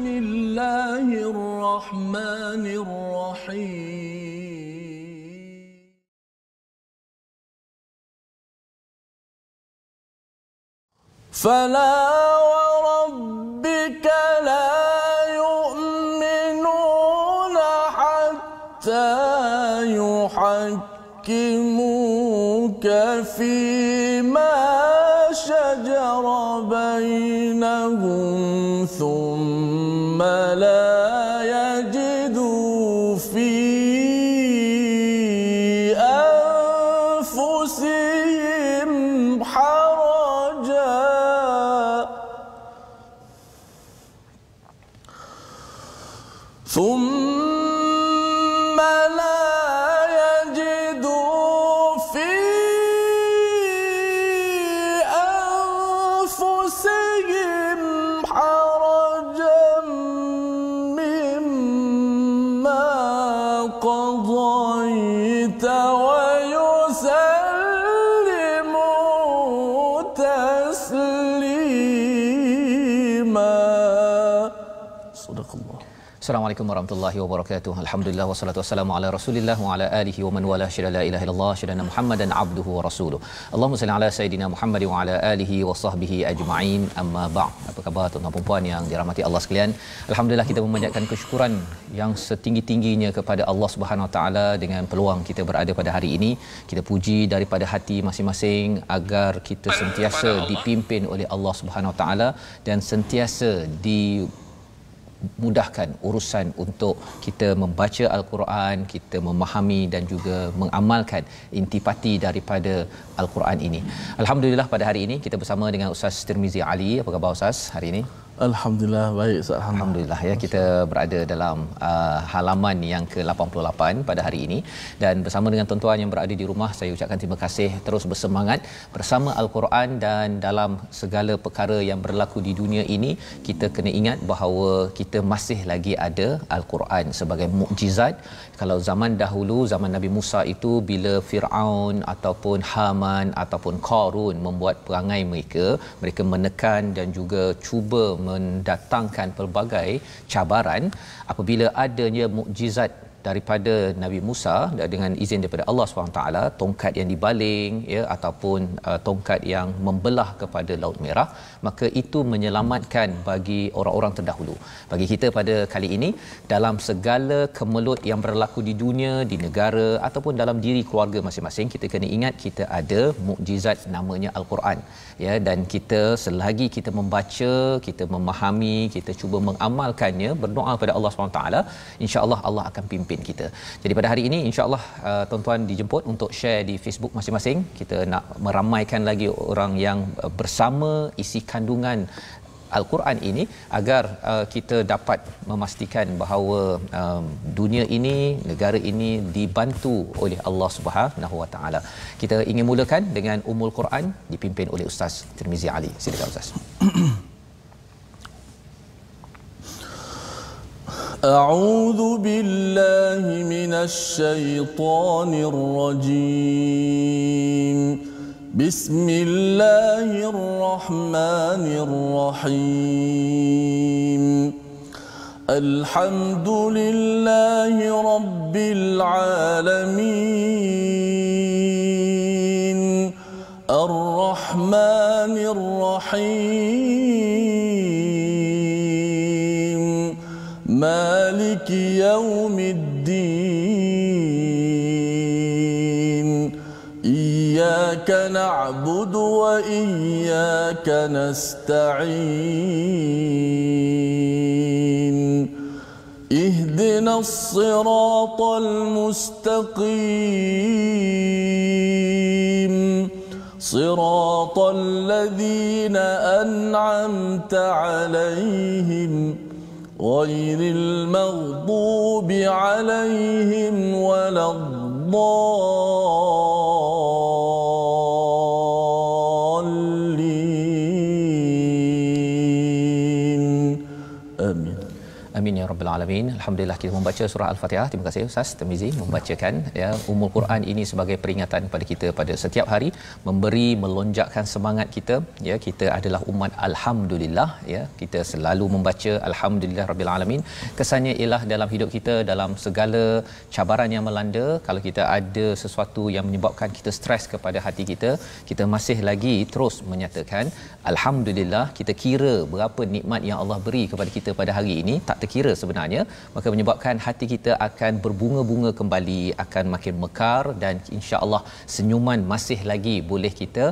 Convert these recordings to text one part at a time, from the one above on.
الله الرحمن الرحيم فلا وربك لا يؤمنون حتى يحكموك فيما شجر بينهم ثم لا يجدوا في أنفسهم حرجا ثم لا يجدوا في أنفسهم حرجا مما قضيت ويسلموا تسليما صدق الله. Assalamualaikum warahmatullahi wabarakatuh. Alhamdulillah wassalatu wassalamu ala Rasulillah wa ala alihi wa man wala syada la ilaha illallah syadana Muhammadan abduhu wa rasuluh. Allahumma salli ala sayidina Muhammad wa ala alihi wa sahbihi ajma'in. Amma ba'd. Apa khabar tuan-tuan dan puan yang dirahmati Allah sekalian? Alhamdulillah kita memanjatkan kesyukuran yang setinggi-tingginya kepada Allah Subhanahu wa taala dengan peluang kita berada pada hari ini. Kita puji daripada hati masing-masing agar kita sentiasa dipimpin oleh Allah Subhanahu wa taala dan sentiasa mudahkan urusan untuk kita membaca Al-Quran, kita memahami dan juga mengamalkan intipati daripada Al-Quran ini. Alhamdulillah pada hari ini kita bersama dengan Ustaz Tirmizi Ali. Apa khabar Ustaz hari ini? Alhamdulillah baik Ustaz. Alhamdulillah ya, kita berada dalam halaman yang ke-88 pada hari ini dan bersama dengan tuan-tuan yang berada di rumah, saya ucapkan terima kasih, terus bersemangat bersama Al-Quran. Dan dalam segala perkara yang berlaku di dunia ini, kita kena ingat bahawa kita masih lagi ada Al-Quran sebagai mukjizat. Kalau zaman dahulu, zaman Nabi Musa itu, bila Firaun ataupun Haman ataupun Qarun membuat perangai mereka menekan dan juga cuba mendatangkan pelbagai cabaran, apabila adanya mukjizat daripada Nabi Musa dengan izin daripada Allah SWT, tongkat yang dibaling ya ataupun tongkat yang membelah kepada Laut Merah, maka itu menyelamatkan bagi orang-orang terdahulu. Bagi kita pada kali ini, dalam segala kemelut yang berlaku di dunia, di negara ataupun dalam diri keluarga masing-masing, kita kena ingat kita ada mukjizat namanya Al-Quran ya. Dan kita selagi kita membaca, kita memahami, kita cuba mengamalkannya, berdoa kepada Allah SWT, insya-Allah Allah akan pimpin kita. Jadi pada hari ini insya-Allah tuan-tuan dijemput untuk share di Facebook masing-masing. Kita nak meramaikan lagi orang yang bersama isi kandungan Al-Quran ini agar kita dapat memastikan bahawa dunia ini, negara ini dibantu oleh Allah Subhanahu Wa Taala. Kita ingin mulakan dengan Ummul Quran dipimpin oleh Ustaz Tirmizi Ali. Silakan Ustaz. أعوذ بالله من الشيطان الرجيم بسم الله الرحمن الرحيم الحمد لله رب العالمين الرحمن الرحيم مالك يوم الدين إياك نعبد وإياك نستعين اهدنا الصراط المستقيم صراط الذين أنعمت عليهم غير المغضوب عليهم ولا الضالين آمين. Amin ya rabbal rabbil alamin. Alhamdulillah kita membaca surah Al-Fatihah. Terima kasih Ustaz Tirmizi membacakan ya Ummul Quran ini sebagai peringatan kepada kita pada setiap hari, memberi melonjakkan semangat kita ya. Kita adalah umat alhamdulillah ya. Kita selalu membaca alhamdulillah rabbil alamin. Kesannya ialah dalam hidup kita, dalam segala cabaran yang melanda, kalau kita ada sesuatu yang menyebabkan kita stres kepada hati kita, kita masih lagi terus menyatakan alhamdulillah. Kita kira berapa nikmat yang Allah beri kepada kita pada hari ini, tak terkira sebenarnya, maka menyebabkan hati kita akan berbunga-bunga kembali, akan makin mekar, dan insya-Allah senyuman masih lagi boleh kita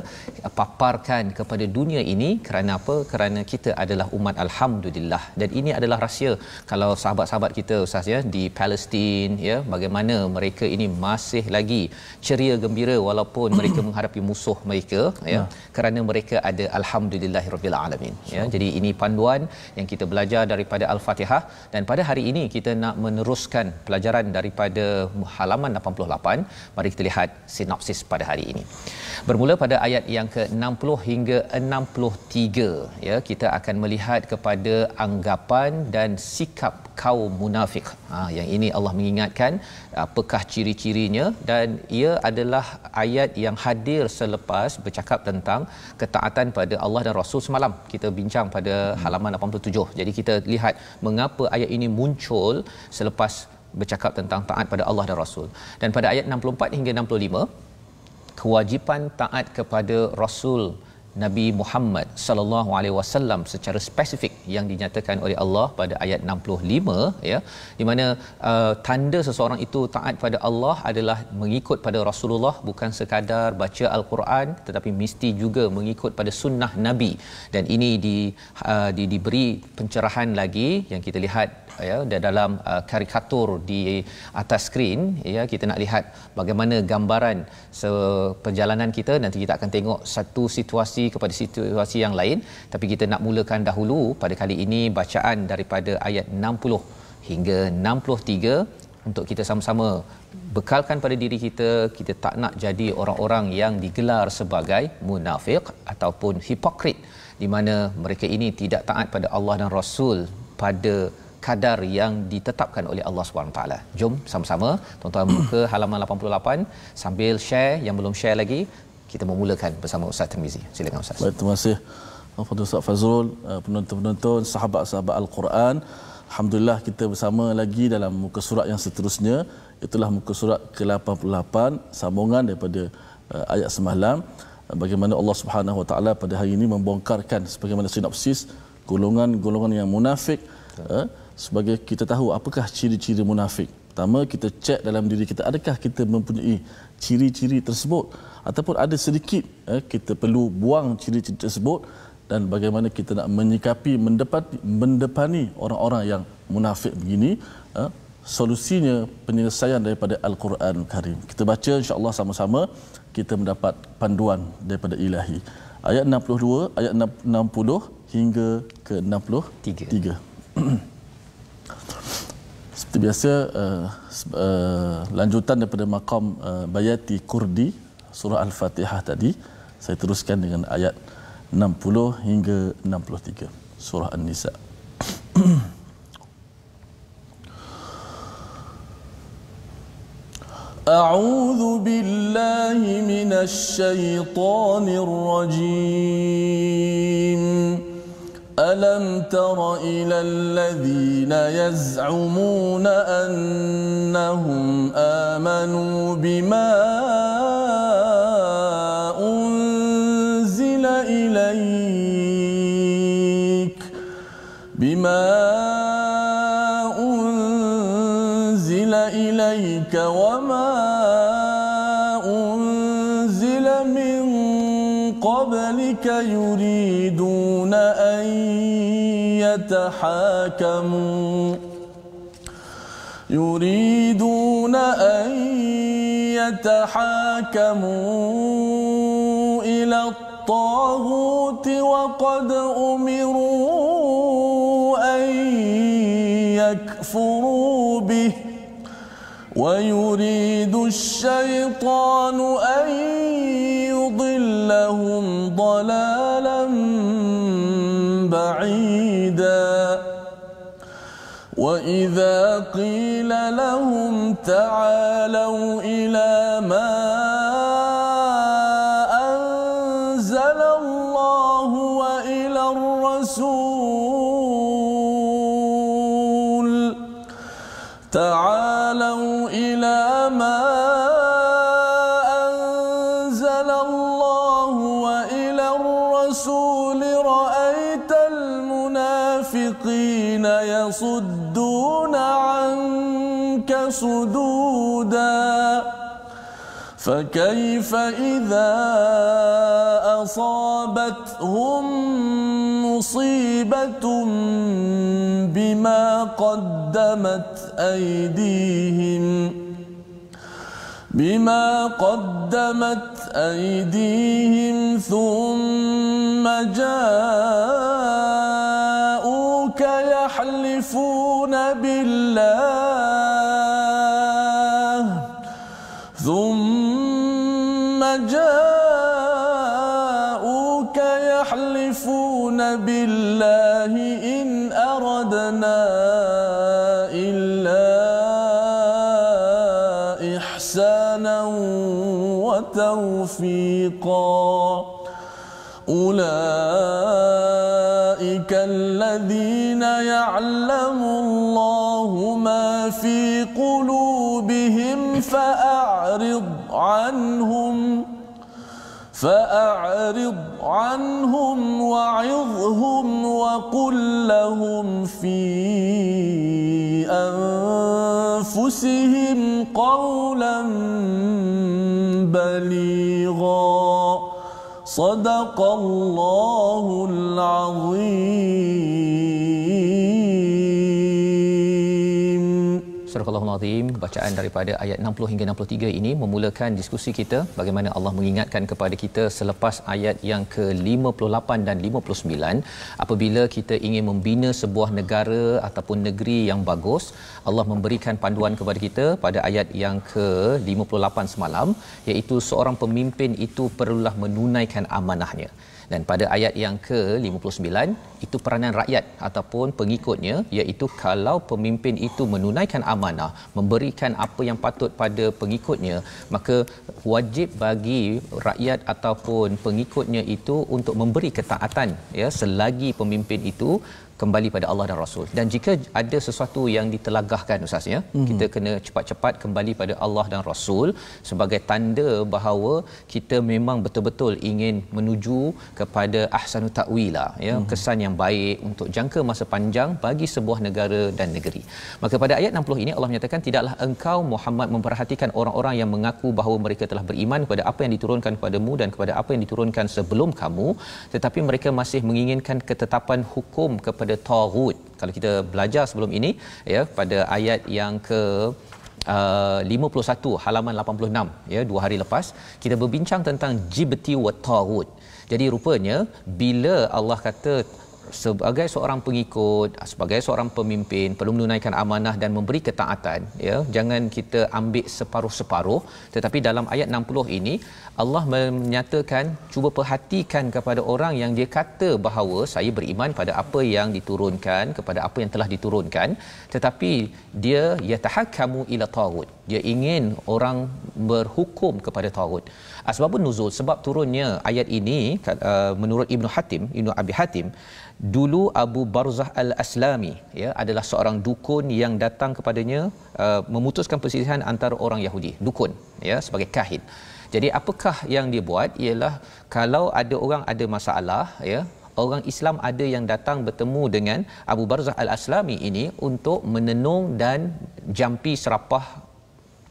paparkan kepada dunia ini. Kerana apa? Kerana kita adalah umat alhamdulillah. Dan ini adalah rahsia kalau sahabat-sahabat kita Ustaz ya di Palestin ya, bagaimana mereka ini masih lagi ceria gembira walaupun mereka menghadapi musuh mereka ya, kerana mereka ada alhamdulillahirabbil alamin ya. Jadi ini panduan yang kita belajar daripada Al-Fatihah, dan pada hari ini kita nak meneruskan pelajaran daripada halaman 88. Mari kita lihat sinopsis pada hari ini. Bermula pada ayat yang ke-60 hingga 63 ya, kita akan melihat kepada anggapan dan sikap kaum munafik. Yang ini Allah mengingatkan apakah ciri-cirinya, dan ia adalah ayat yang hadir selepas bercakap tentang ketaatan pada Allah dan Rasul. Semalam kita bincang pada halaman 87. Jadi kita lihat mengapa ayat ini muncul selepas bercakap tentang taat pada Allah dan Rasul. Dan pada ayat 64 hingga 65, kewajipan taat kepada Rasul Nabi Muhammad sallallahu alaihi wasallam secara spesifik yang dinyatakan oleh Allah pada ayat 65 ya, di mana tanda seseorang itu taat pada Allah adalah mengikut pada Rasulullah, bukan sekadar baca al-Quran tetapi mesti juga mengikut pada sunnah Nabi. Dan ini diberi pencerahan lagi yang kita lihat ya dalam karikatur di atas skrin ya. Kita nak lihat bagaimana gambaran perjalanan kita. Nanti kita akan tengok satu situasi kepada situasi yang lain, tapi kita nak mulakan dahulu pada kali ini bacaan daripada ayat 60 hingga 63 untuk kita sama-sama bekalkan pada diri kita. Kita tak nak jadi orang-orang yang digelar sebagai munafik ataupun hipokrit, di mana mereka ini tidak taat pada Allah dan Rasul pada kadar yang ditetapkan oleh Allah SWT. Jom sama-sama tuan-tuan buka halaman 88 sambil share. Yang belum share lagi, kita memulakan bersama Ustaz Tirmizi. Silakan Ustaz. Baik, terima kasih Fadil Ustaz Fazrul, penonton-penonton, sahabat-sahabat Al-Quran. Alhamdulillah kita bersama lagi dalam muka surat yang seterusnya. Itulah muka surat ke-88, sambungan daripada ayat semalam. Bagaimana Allah Subhanahu Wa Taala pada hari ini membongkarkan sebagaimana sinopsis golongan-golongan yang munafik. Sebagai kita tahu apakah ciri-ciri munafik. Pertama, kita cek dalam diri kita, adakah kita mempunyai ciri-ciri tersebut, ataupun ada sedikit kita perlu buang ciri-ciri tersebut, dan bagaimana kita nak menyikapi mendepani orang-orang yang munafik begini. Solusinya penyelesaian daripada Al-Quran Karim. Kita baca insya-Allah sama-sama, kita mendapat panduan daripada Ilahi. Ayat 62, ayat 60 hingga ke 63. Seperti biasa, lanjutan daripada maqam Bayati Kurdi surah Al-Fatihah tadi, saya teruskan dengan ayat 60 hingga 63 surah An-Nisa. A'udzu billahi minasy syaithanir rajim. ألم تر إلى الذين يزعمون أنهم آمنوا بما أنزل إليك وما أنزل من قبلك يريدون أن يتحاكموا إلى الطاغوت وقد أمروا أن يكفروا به ويريد الشيطان أن يضلهم ضلالا بعيدا وإن وإذا قيل لهم تعالوا إلى ما أنزل الله وإلى الرسول تعالوا إلى ما أنزل الله وإلى الرسول رأيت المنافقين يصدون عنك صدودا فكيف إذا أصابتهم مصيبة بما قدمت أيديهم ثم جاءوك يحلفون بالله إن أردنا إلا إحسانا وتوفيقا أولئك الذين يعلم الله ما في قلوبهم فأعرض عنهم وعظهم وقل لهم في أنفسهم قولا بليغا صدق الله العظيم. Surah Al-Azim, bacaan daripada ayat 60 hingga 63 ini memulakan diskusi kita bagaimana Allah mengingatkan kepada kita selepas ayat yang ke-58 dan 59, apabila kita ingin membina sebuah negara ataupun negeri yang bagus, Allah memberikan panduan kepada kita pada ayat yang ke-58 semalam, iaitu seorang pemimpin itu perlulah menunaikan amanahnya. Dan pada ayat yang ke-59 itu peranan rakyat ataupun pengikutnya, iaitu kalau pemimpin itu menunaikan amanah, memberikan apa yang patut pada pengikutnya, maka wajib bagi rakyat ataupun pengikutnya itu untuk memberi ketaatan, ya, selagi pemimpin itu kembali pada Allah dan Rasul. Dan jika ada sesuatu yang ditelagahkan, Ustaz, ya, kita kena cepat-cepat kembali pada Allah dan Rasul sebagai tanda bahawa kita memang betul-betul ingin menuju kepada ahsanu ta'wila, ya, kesan yang baik untuk jangka masa panjang bagi sebuah negara dan negeri. Maka pada ayat 60 ini Allah menyatakan, tidaklah engkau Muhammad memperhatikan orang-orang yang mengaku bahawa mereka telah beriman kepada apa yang diturunkan kepadamu dan kepada apa yang diturunkan sebelum kamu, tetapi mereka masih menginginkan ketetapan hukum kepada taghut. Kalau kita belajar sebelum ini, ya, pada ayat yang ke 51 halaman 86, ya, 2 hari lepas kita berbincang tentang jibti wa taghut. Jadi rupanya bila Allah kata sebagai seorang pengikut, sebagai seorang pemimpin perlu menunaikan amanah dan memberi ketaatan, ya, jangan kita ambil separuh-separuh, tetapi dalam ayat 60 ini Allah menyatakan cuba perhatikan kepada orang yang dia kata bahawa saya beriman pada apa yang diturunkan, kepada apa yang telah diturunkan, tetapi dia yatahakkamu ila taghut, dia ingin orang berhukum kepada taghut. Asbabun nuzul, sebab turunnya ayat ini menurut Ibnu Abi Hatim, dulu Abu Barzah Al-Aslami, ya, adalah seorang dukun yang datang kepadanya memutuskan perselisihan antara orang Yahudi, dukun, ya, sebagai kahin. Jadi apakah yang dia buat ialah kalau ada orang ada masalah, ya, orang Islam ada yang datang bertemu dengan Abu Barzah Al-Aslami ini untuk menenung dan jampi serapah,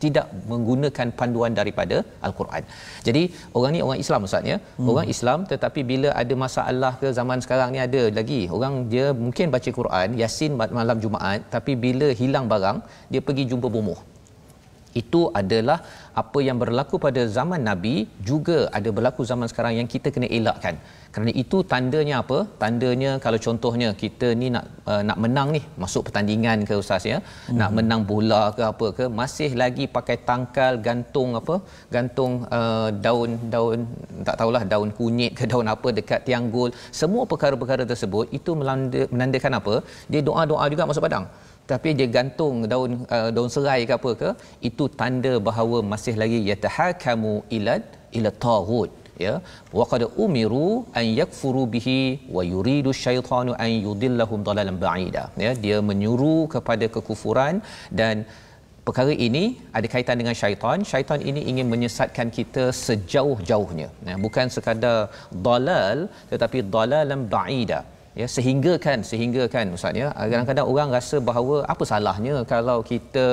tidak menggunakan panduan daripada Al-Quran. Jadi orang ni orang Islam, Ustaz, ya. Orang Islam, tetapi bila ada masalah ke zaman sekarang ni ada lagi orang dia mungkin baca Quran, Yasin malam Jumaat, tapi bila hilang barang dia pergi jumpa bomoh. Itu adalah apa yang berlaku pada zaman Nabi, juga ada berlaku zaman sekarang yang kita kena elakkan. Kerana itu tandanya apa? Tandanya kalau contohnya kita ni nak menang ni, masuk pertandingan ke, Ustaz, ya, nak menang bola ke apa ke, masih lagi pakai tangkal, gantung apa? Gantung daun tak tahulah, daun kunyit ke daun apa dekat tiang gol. Semua perkara-perkara tersebut itu menandakan apa? Dia doa-doa juga masuk padang. tapi dia gantung daun serai ke apa ke, itu tanda bahawa masih lagi yatahakamu ila taghut, ya, wa qad umiru an yakfuru bihi wa yuridu syaitanu an yudillahum dalalan ba'ida, ya, dia menyuruh kepada kekufuran, dan perkara ini ada kaitan dengan syaitan. Syaitan ini ingin menyesatkan kita sejauh-jauhnya, ya, bukan sekadar dalal tetapi dalalan ba'ida, ya, sehingga kan ustaz, ya, kadang-kadang orang rasa bahawa apa salahnya kalau kita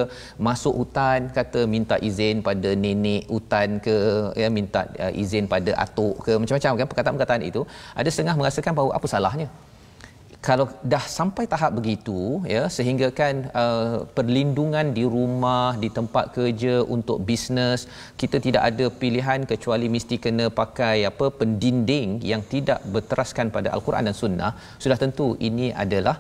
masuk hutan, kata minta izin pada nenek hutan ke, ya, minta izin pada atuk ke, macam-macam kan perkataan-perkataan itu. Ada setengah merasakan bahawa apa salahnya kalau dah sampai tahap begitu, ya, sehingga kan perlindungan di rumah, di tempat kerja, untuk bisnes, kita tidak ada pilihan kecuali mesti kena pakai pendinding yang tidak berteraskan pada Al-Quran dan Sunnah. Sudah tentu ini adalah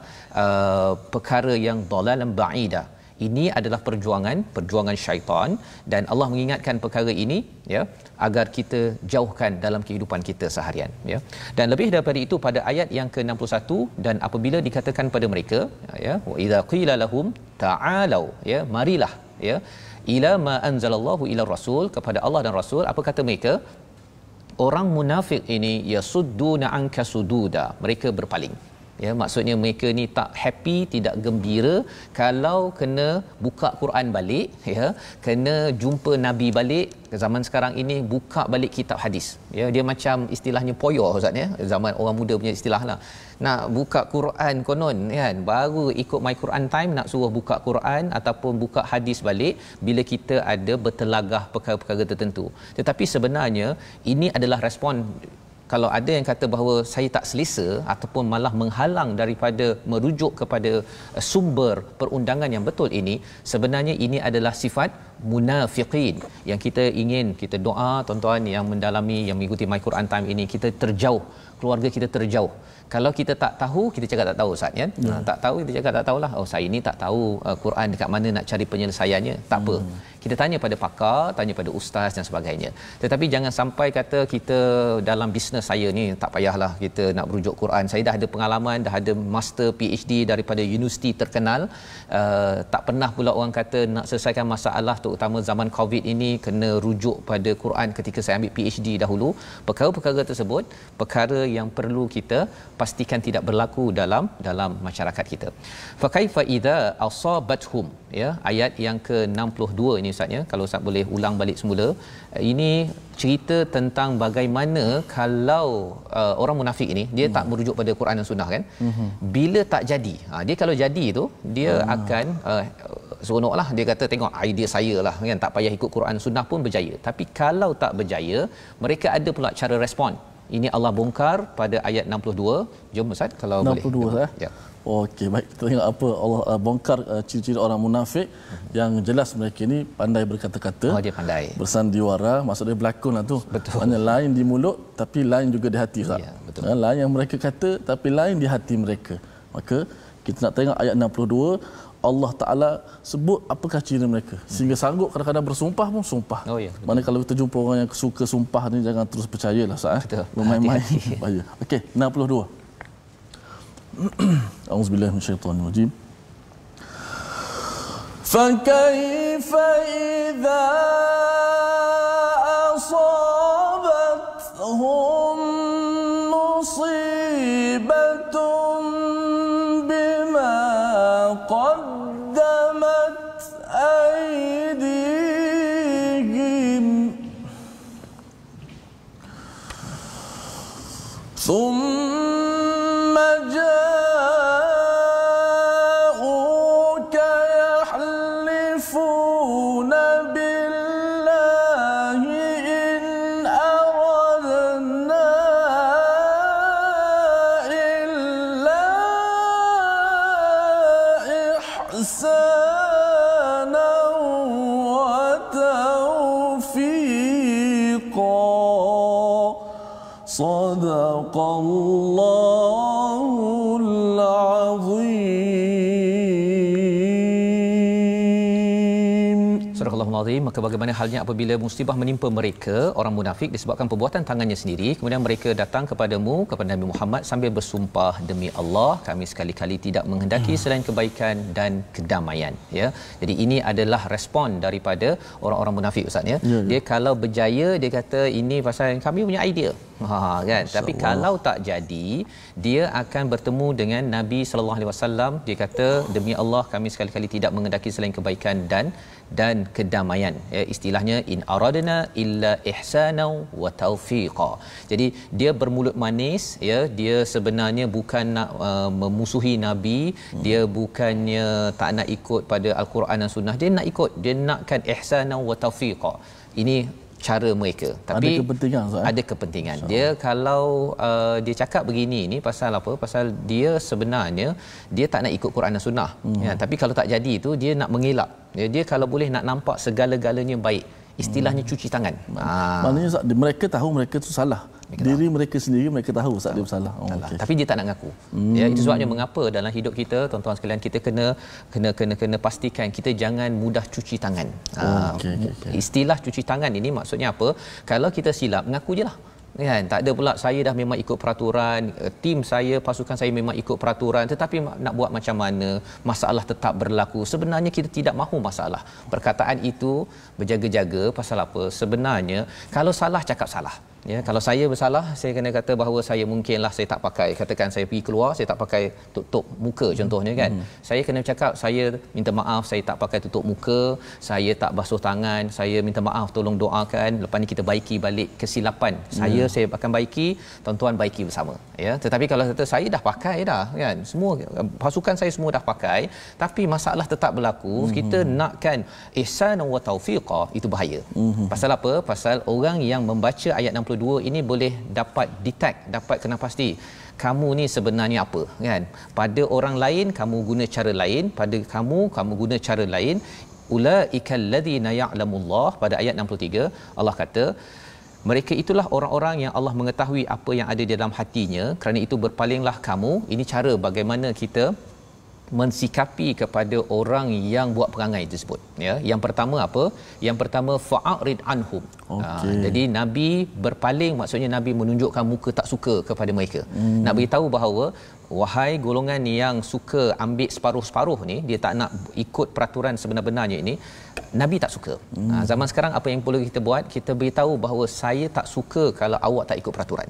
perkara yang dalalan ba'idah. Ini adalah perjuangan syaitan, dan Allah mengingatkan perkara ini, ya, agar kita jauhkan dalam kehidupan kita seharian, ya. Dan lebih daripada itu, pada ayat yang ke-61, dan apabila dikatakan pada mereka, ya, wa idza qila lahum ta'alu, ya, marilah, ya, ila ma anzalallahu ila rasul, kepada Allah dan Rasul, apa kata mereka? Orang munafik ini yasudduna anka sududa, mereka berpaling. Ya, maksudnya mereka ni tak happy, tidak gembira kalau kena buka Quran balik, ya, kena jumpa Nabi balik. Zaman sekarang ini buka balik kitab hadis, ya, dia macam istilahnya poyo ustaz, ya, zaman orang muda punya istilahlah. Nak buka Quran konon kan, baru ikut My Quran Time nak suruh buka Quran ataupun buka hadis balik bila kita ada bertelagah perkara-perkara tertentu. Tetapi sebenarnya ini adalah respon. Kalau ada yang kata bahawa saya tak selesa ataupun malah menghalang daripada merujuk kepada sumber perundangan yang betul ini, sebenarnya ini adalah sifat munafiqin yang kita ingin, kita doa tuan-tuan yang mendalami, yang mengikuti My Quran Time ini, kita terjauh, keluarga kita terjauh. Kalau kita tak tahu, kita cakap tak tahu ustaz, kan? Tak tahu, kita cakap tak tahulah. Oh, saya ni tak tahu Quran dekat mana nak cari penyelesaiannya. Tak apa. Kita tanya pada pakar, tanya pada ustaz dan sebagainya. Tetapi jangan sampai kata kita dalam bisnes saya ni tak payahlah kita nak berujuk Quran. Saya dah ada pengalaman, dah ada master PhD daripada universiti terkenal. Tak pernah pula orang kata nak selesaikan masalah terutama zaman Covid ini kena rujuk pada Quran ketika saya ambil PhD dahulu. Perkara-perkara tersebut perkara yang perlu kita pastikan tidak berlaku dalam masyarakat kita. Fa kaifa idza asabathum, ya, ayat yang ke-62 ini ustaz, ya, kalau ustaz boleh ulang balik semula. Ini cerita tentang bagaimana kalau orang munafik ini dia tak merujuk pada Quran dan Sunnah, kan. Bila tak jadi, dia kalau jadi tu dia akan seronoklah, dia kata tengok idea saya lah, kan, tak payah ikut Quran Sunnah pun berjaya. Tapi kalau tak berjaya, mereka ada pula cara respon. Ini Allah bongkar pada ayat 62. Jom ustaz kalau 62, boleh. Ya. Okey, baik, kita tengok apa Allah bongkar ciri-ciri orang munafik. Yang jelas mereka ni pandai berkata-kata. Oh, dia pandai bersandiwara, maksudnya berlakon lah tu. Betul. Maknanya lain di mulut tapi lain juga di hati, ustaz. Ya, betul. Lain yang mereka kata tapi lain di hati mereka. Maka kita nak tengok ayat 62, Allah Ta'ala sebut apakah ciri mereka, sehingga sanggup kadang-kadang bersumpah pun sumpah. Oh, ya, mana kalau kita jumpa orang yang suka sumpah ni, jangan terus percayalah, ustaz. Bermain-main bahaya. Okey, 62. Auzubillahi minasyaitanir rajim. Fa kaifa idza asabathum musibatun bima qaddamat aydihim ثم جاءوك يحلفون بالله إن أردنا إلا إحسانا وتوفيقا صدق الله العظيم. Surah Al-Azim. Azim, maka bagaimana halnya apabila musibah menimpa mereka orang munafik disebabkan perbuatan tangannya sendiri, kemudian mereka datang kepadamu, kepada Nabi Muhammad sambil bersumpah, demi Allah kami sekali-kali tidak menghendaki selain kebaikan dan kedamaian, ya. Jadi ini adalah respon daripada orang-orang munafik, ustaz, ya. Dia kalau berjaya dia kata ini pasal kami punya idea. Kan. Tapi kalau tak jadi, dia akan bertemu dengan Nabi sallallahu alaihi wasallam, dia kata demi Allah kami sekali-kali tidak menghendaki selain kebaikan dan kedamaian, ya, istilahnya in aradna illa ihsana wa taufiqa. Jadi dia bermulut manis, ya, dia sebenarnya bukan nak memusuhi Nabi, dia bukannya tak nak ikut pada al-Quran dan sunnah, dia nak ikut, dia nakkan ihsana wa taufiqa. Ini cara mereka, tapi ada kepentingan. Dia kalau dia cakap begini ni pasal apa? Pasal dia sebenarnya dia tak nak ikut Quran dan sunnah, ya, tapi kalau tak jadi tu dia nak mengelak, ya, dia kalau boleh nak nampak segala-galanya baik, istilahnya cuci tangan. Maknanya mereka tahu mereka tu salah. Diri mereka sendiri mereka tahu Ustaz dia bersalah. Okay. Tapi dia tak nak ngaku. Ya, itu sebabnya mengapa dalam hidup kita, tuan-tuan sekalian, kita kena pastikan kita jangan mudah cuci tangan. Istilah cuci tangan ini maksudnya apa? Kalau kita silap, mengaku jelah. Kan, tak ada pula saya dah memang ikut peraturan, tim saya, pasukan saya memang ikut peraturan, tetapi nak buat macam mana, masalah tetap berlaku. Sebenarnya kita tidak mahu masalah. Perkataan itu berjaga-jaga pasal apa? Sebenarnya kalau salah cakap salah. Ya, kalau saya bersalah, saya kena kata bahawa saya mungkinlah saya tak pakai, katakan saya pergi keluar saya tak pakai tutup muka contohnya, kan. Saya kena cakap saya minta maaf saya tak pakai tutup muka, saya tak basuh tangan, saya minta maaf, tolong doakan, lepas ni kita baiki balik kesilapan. Saya akan baiki, tuan-tuan baiki bersama, ya. Tetapi kalau kata saya dah pakai dah, kan, semua pasukan saya semua dah pakai, tapi masalah tetap berlaku, kita nakkan ihsan wa taufiqa, itu bahaya. Pasal apa? Pasal orang yang membaca ayat 62 ini boleh dapat detect, dapat kena pasti kamu ni sebenarnya apa, kan. Pada orang lain kamu guna cara lain, pada kamu guna cara lain. Ulaikal ladzina ya'lamullah, pada ayat 63 Allah kata mereka itulah orang-orang yang Allah mengetahui apa yang ada di dalam hatinya, kerana itu berpalinglah kamu. Ini cara bagaimana kita mensikapi kepada orang yang buat perangai tersebut, ya. Yang pertama apa? Yang pertama fa'arid anhum. Jadi Nabi berpaling, maksudnya Nabi menunjukkan muka tak suka kepada mereka. Nak beritahu bahawa wahai golongan yang suka ambil separuh-separuh ni, dia tak nak ikut peraturan sebenar-benarnya ini, Nabi tak suka. Zaman sekarang apa yang perlu kita buat? Kita beritahu bahawa saya tak suka kalau awak tak ikut peraturan.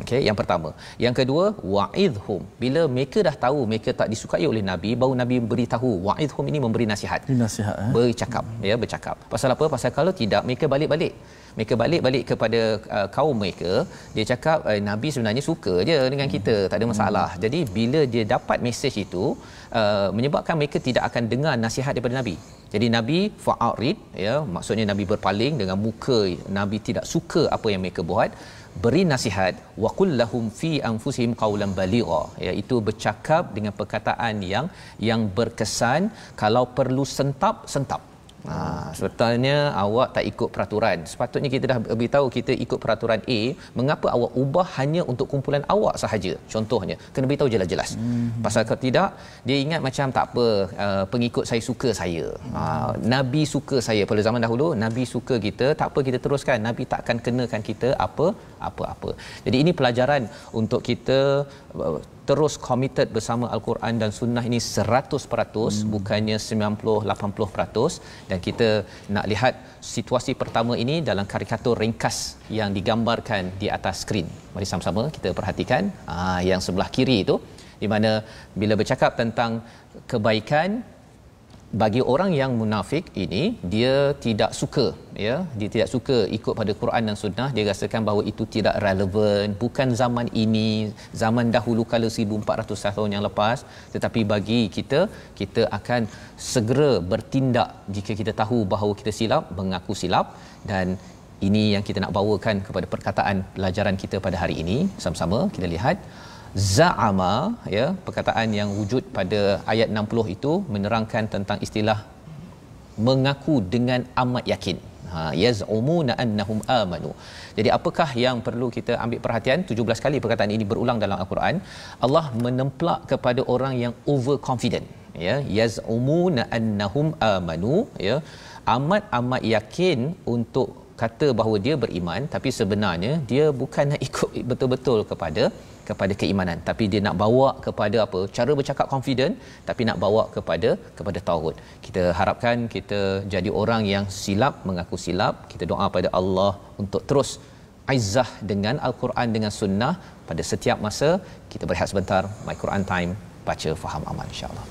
Okey, yang pertama. Yang kedua, wa'idhum. Bila mereka dah tahu mereka tak disukai oleh Nabi, baru Nabi beritahu. Wa'idhum ini memberi nasihat. Bercakap, ya, bercakap. Pasal apa? Pasal kalau tidak mereka balik-balik. Mereka balik-balik kepada kaum mereka, dia cakap Nabi sebenarnya suka je dengan kita, tak ada masalah. Jadi bila dia dapat mesej itu, menyebabkan mereka tidak akan dengar nasihat daripada Nabi. Jadi Nabi fa'arid, ya, maksudnya Nabi berpaling dengan muka Nabi tidak suka apa yang mereka buat. Beri nasihat, wa qul lahum fi anfusihim qawlan baligha, iaitu bercakap dengan perkataan yang berkesan. Kalau perlu sentap. Sebetulnya awak tak ikut peraturan. Sepatutnya kita dah beritahu kita ikut peraturan A, mengapa awak ubah hanya untuk kumpulan awak sahaja? Contohnya, kena beritahu jelas-jelas. Pasal kalau tidak, dia ingat macam tak apa, pengikut saya suka saya. Nabi suka saya. Pada zaman dahulu Nabi suka kita, tak apa kita teruskan. Nabi tak akan kenakan kita apa-apa. Jadi ini pelajaran untuk kita terus committed bersama Al-Quran dan Sunnah ini 100%, bukannya 90-80%. Dan kita nak lihat situasi pertama ini dalam karikatur ringkas yang digambarkan di atas skrin. Mari sama-sama kita perhatikan yang sebelah kiri itu, di mana bila bercakap tentang kebaikan, bagi orang yang munafik ini, dia tidak suka, ya, dia tidak suka ikut pada Quran dan Sunnah. Dia rasakan bahawa itu tidak relevan, bukan zaman ini, zaman dahulu kala 1400 tahun yang lepas. Tetapi bagi kita akan segera bertindak jika kita tahu bahawa kita silap, mengaku silap. Dan ini yang kita nak bawakan kepada perkataan pelajaran kita pada hari ini. Sama-sama kita lihat za'ama, ya, perkataan yang wujud pada ayat 60 itu menerangkan tentang istilah mengaku dengan amat yakin. yaz'umuna annahum amanu. Jadi apakah yang perlu kita ambil perhatian? 17 kali perkataan ini berulang dalam al-Quran. Allah menemplak kepada orang yang overconfident, ya, yaz'umuna annahum amanu, ya, amat yakin untuk kata bahawa dia beriman, tapi sebenarnya dia bukan nak ikut betul-betul kepada keimanan, tapi dia nak bawa kepada apa? Cara bercakap confident tapi nak bawa kepada tauhid. Kita harapkan kita jadi orang yang silap mengaku silap. Kita doa pada Allah untuk terus izzah dengan al-Quran, dengan sunnah pada setiap masa. Kita berehat sebentar. My Quran Time, baca faham amal, insya-Allah.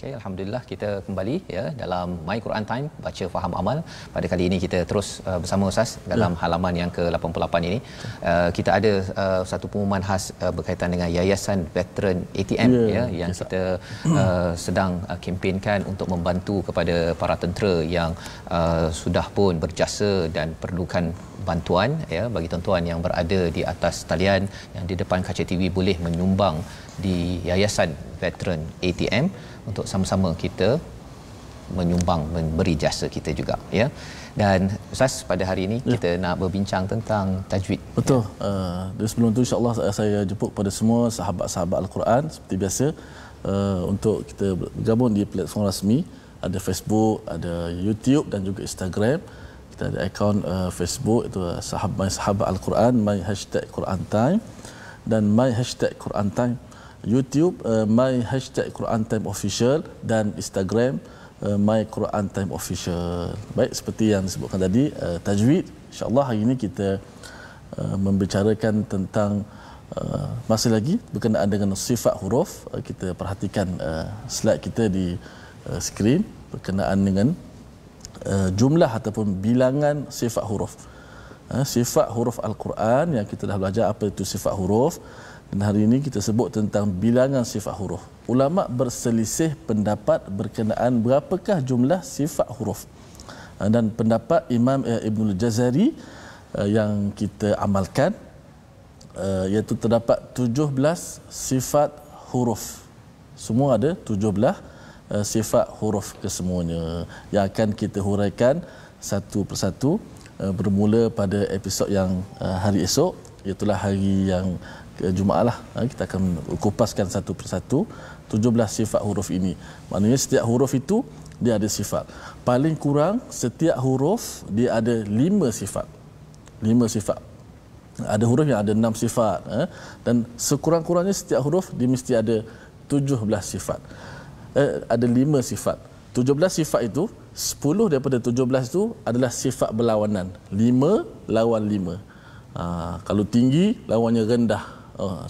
Okay, alhamdulillah kita kembali ya dalam My Quran Time, baca faham amal. Pada kali ini kita terus bersama Ustaz dalam halaman yang ke-88 ini. Kita ada satu pengumuman khas berkaitan dengan Yayasan Veteran ATM yang kita sedang kempenkan untuk membantu kepada para tentera yang sudah pun berjasa dan perlukan bantuan, ya, bagi tuan-tuan yang berada di atas talian yang di depan kaca TV boleh menyumbang di Yayasan Veteran ATM untuk sama-sama kita menyumbang, memberi jasa kita juga, ya. Dan Ustaz, pada hari ini kita nak berbincang tentang tajwid. Betul. Dan sebelum tu insya-Allah saya jemput pada semua sahabat-sahabat Al-Quran seperti biasa untuk kita bergabung di platform rasmi, ada Facebook, ada YouTube dan juga Instagram. Kita ada akaun Facebook itu sahabat Al-Quran, my hashtag Quran Time, dan my hashtag Quran Time. YouTube my hashtag Quran Time Official, dan Instagram my Quran Time Official. Baik, seperti yang disebutkan tadi, tajwid. InsyaAllah hari ini kita membicarakan tentang masih lagi berkenaan dengan sifat huruf. Kita perhatikan slide kita di skrin berkenaan dengan jumlah ataupun bilangan sifat huruf. Sifat huruf Al-Quran yang kita dah belajar apa itu sifat huruf. Dan hari ini kita sebut tentang bilangan sifat huruf. Ulama berselisih pendapat berkenaan berapakah jumlah sifat huruf. Dan pendapat Imam Ibnul Jazari yang kita amalkan, iaitu terdapat 17 sifat huruf. Semua ada 17 sifat huruf kesemuanya yang akan kita huraikan satu persatu bermula pada episod yang hari esok, iaitulah hari yang Jumaat lah. Kita akan kupaskan satu persatu 17 sifat huruf ini. Maknanya setiap huruf itu dia ada sifat. Paling kurang setiap huruf dia ada 5 sifat. 5 sifat. Ada huruf yang ada 6 sifat, dan sekurang-kurangnya setiap huruf dia mesti ada 17 sifat. Ada 5 sifat. 17 sifat itu, 10 daripada 17 itu adalah sifat berlawanan. 5 lawan 5. Kalau tinggi lawannya rendah.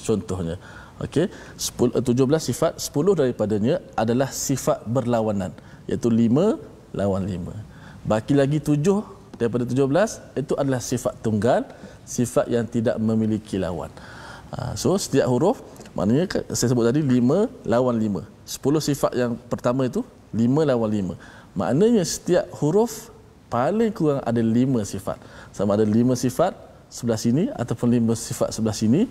Contohnya. Okey, 17 sifat, 10 daripadanya adalah sifat berlawanan, iaitu 5 lawan 5. Baki lagi 7 daripada 17 itu adalah sifat tunggal, sifat yang tidak memiliki lawan. So setiap huruf, maknanya saya sebut tadi 5 lawan 5. 10 sifat yang pertama itu 5 lawan 5. Maknanya setiap huruf paling kurang ada 5 sifat. Sama ada 5 sifat sebelah sini ataupun 5 sifat sebelah sini,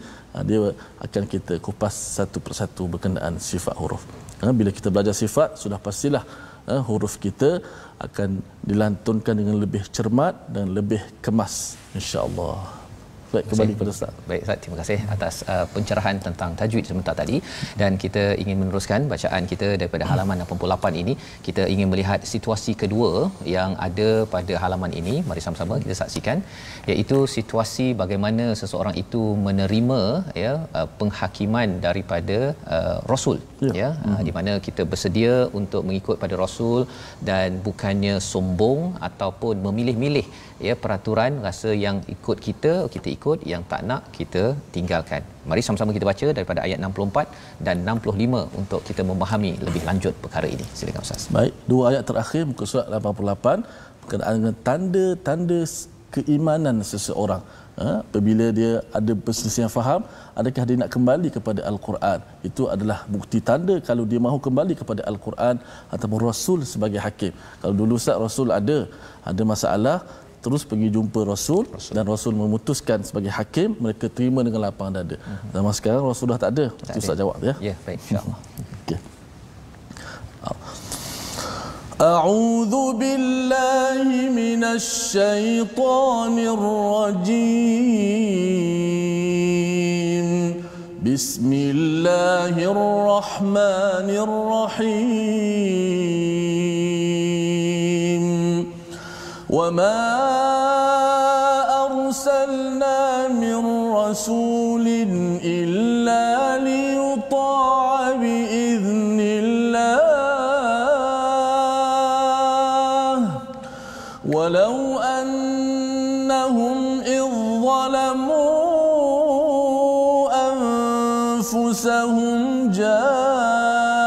dia akan kita kupas satu persatu berkenaan sifat huruf. Bila kita belajar sifat, sudah pastilah huruf kita akan dilantunkan dengan lebih cermat dan lebih kemas, insya-Allah. Baik, kembali pada Ustaz. Baik Ustaz, terima kasih atas pencerahan tentang tajwid sebentar tadi, dan kita ingin meneruskan bacaan kita daripada halaman 88 ini. Kita ingin melihat situasi kedua yang ada pada halaman ini. Mari sama-sama kita saksikan, iaitu situasi bagaimana seseorang itu menerima, ya, penghakiman daripada Rasul, ya, di mana kita bersedia untuk mengikut pada Rasul dan bukannya sombong ataupun memilih-milih, ya, peraturan rasa yang ikut kita ikut, yang tak nak kita tinggalkan. Mari sama-sama kita baca daripada ayat 64 dan 65 untuk kita memahami lebih lanjut perkara ini. Silakan Ustaz. Baik, dua ayat terakhir muka surat 88 berkenaan dengan tanda-tanda keimanan seseorang. Apabila dia ada perselisihan faham, adakah dia nak kembali kepada Al-Quran, itu adalah bukti tanda kalau dia mahu kembali kepada Al-Quran ataupun Rasul sebagai hakim. Kalau dulu Ustaz, Rasul ada masalah, terus pergi jumpa Rasul dan Rasul memutuskan sebagai hakim, mereka terima dengan lapang dada. Zaman sekarang Rasul dah tak ada. Itu Ustaz jawab ya. Ya, baik, insya-Allah. Okey. A'udzu billahi minasy syaithanir rajim. Bismillahirrahmanirrahim. Wa ma arsalna min rasulin illa liyuta'a bi'iznillah. ولو أنهم إذ ظلموا أنفسهم جاءوك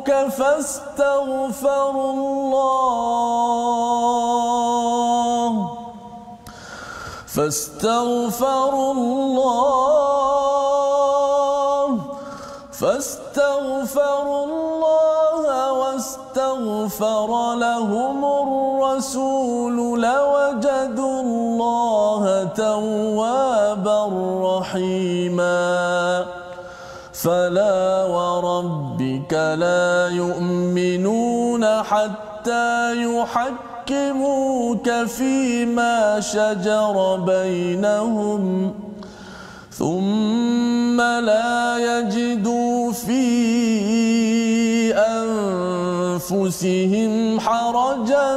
فاستغفروا الله واستغفر لهم الرسول لوجدوا الله توابا رحيما فلا وربك لا يؤمنون حتى يحكموك فيما شجر بينهم ثم لا يجدوا في أنفسهم حرجا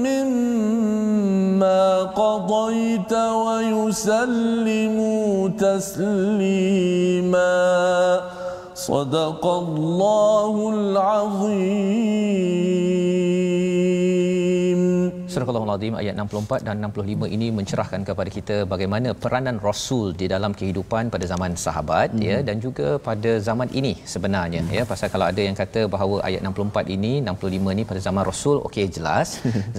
مما قضيت ويسلموا تسليما صدق الله العظيم. Surah Al-Azim ayat 64 dan 65 ini mencerahkan kepada kita bagaimana peranan Rasul di dalam kehidupan pada zaman sahabat ya, dan juga pada zaman ini sebenarnya ya. Pasal kalau ada yang kata bahawa ayat 64 ini 65 ni pada zaman Rasul, okey, jelas.